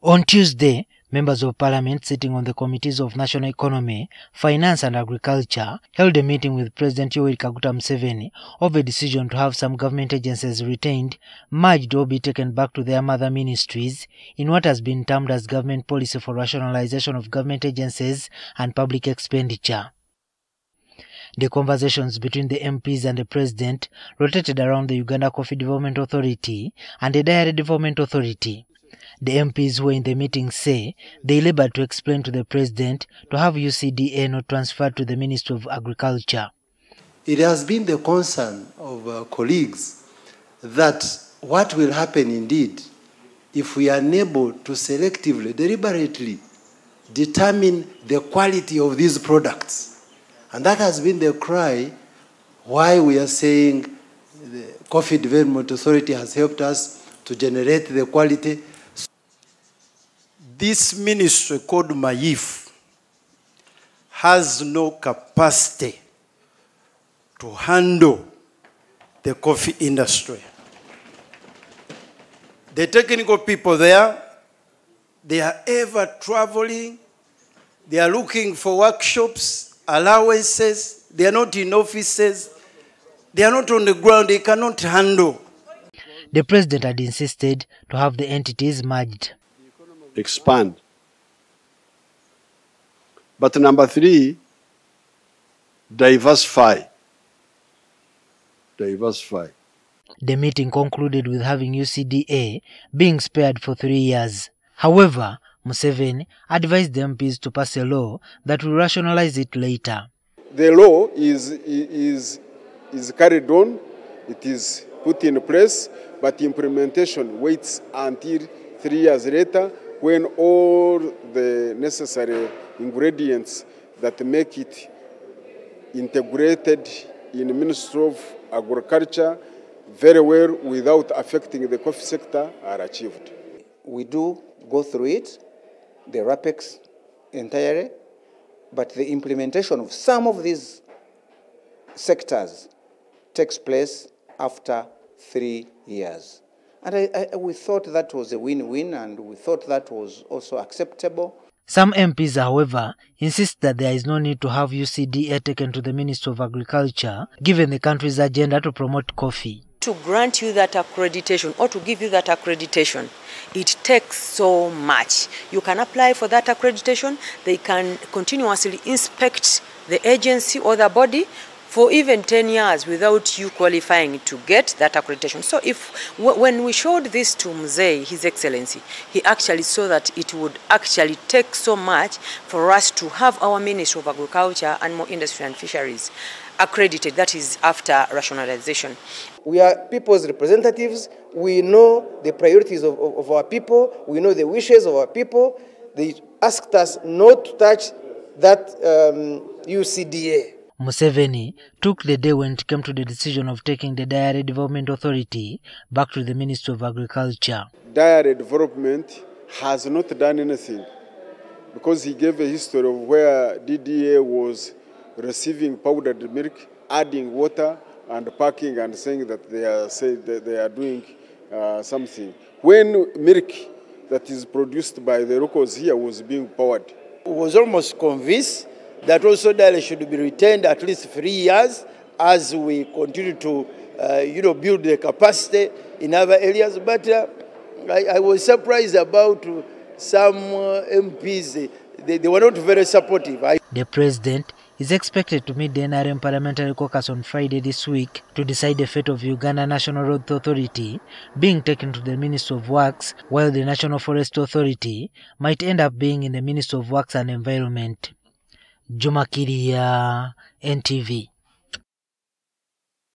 On Tuesday, members of parliament sitting on the committees of national economy, finance and agriculture held a meeting with President Museveni of a decision to have some government agencies retained, merged or be taken back to their mother ministries in what has been termed as government policy for rationalization of government agencies and public expenditure. The conversations between the MPs and the President rotated around the Uganda Coffee Development Authority and the Dairy Development Authority. The MPs who were in the meeting say they labored to explain to the President to have UCDA not transferred to the Ministry of Agriculture. It has been the concern of colleagues that what will happen indeed if we are unable to selectively, deliberately determine the quality of these products. And that has been the cry why we are saying the Coffee Development Authority has helped us to generate the quality. This ministry called MAIF has no capacity to handle the coffee industry. The technical people there, they are ever traveling, they are looking for workshops, allowances, they are not in offices, they are not on the ground, they cannot handle. The President had insisted to have the entities merged. Expand. But number 3, diversify. Diversify. The meeting concluded with having UCDA being spared for 3 years. However, Museveni advised the MPs to pass a law that will rationalize it later. The law is carried on, it is put in place, but implementation waits until 3 years later, when all the necessary ingredients that make it integrated in the Ministry of Agriculture very well without affecting the coffee sector are achieved. We do go through it, the RAPEX entirely, but the implementation of some of these sectors takes place after 3 years. And we thought that was a win-win, and we thought that was also acceptable. Some MPs, however, insist that there is no need to have UCDA taken to the Ministry of Agriculture, given the country's agenda to promote coffee. To grant you that accreditation or to give you that accreditation, it takes so much. You can apply for that accreditation, they can continuously inspect the agency or the body for even 10 years without you qualifying to get that accreditation. So when we showed this to Mzee, His Excellency, he actually saw that it would actually take so much for us to have our Ministry of Agriculture and Industry and Fisheries accredited, that is after rationalization. We are people's representatives, we know the priorities of our people, we know the wishes of our people. They asked us not to touch that UCDA. Museveni took the day when it came to the decision of taking the Dairy Development Authority back to the Ministry of Agriculture. Dairy Development has not done anything because he gave a history of where DDA was receiving powdered milk, adding water and packing and saying that they are doing something. When milk that is produced by the locals here was being powered. I was almost convinced that also dairy should be retained at least 3 years as we continue to build the capacity in other areas. But I was surprised about some MPs. They were not very supportive. The President is expected to meet the NRM Parliamentary Caucus on Friday this week to decide the fate of Uganda National Road Authority being taken to the Ministry of Works, while the National Forest Authority might end up being in the Ministry of Works and Environment. Juma Kiria, NTV.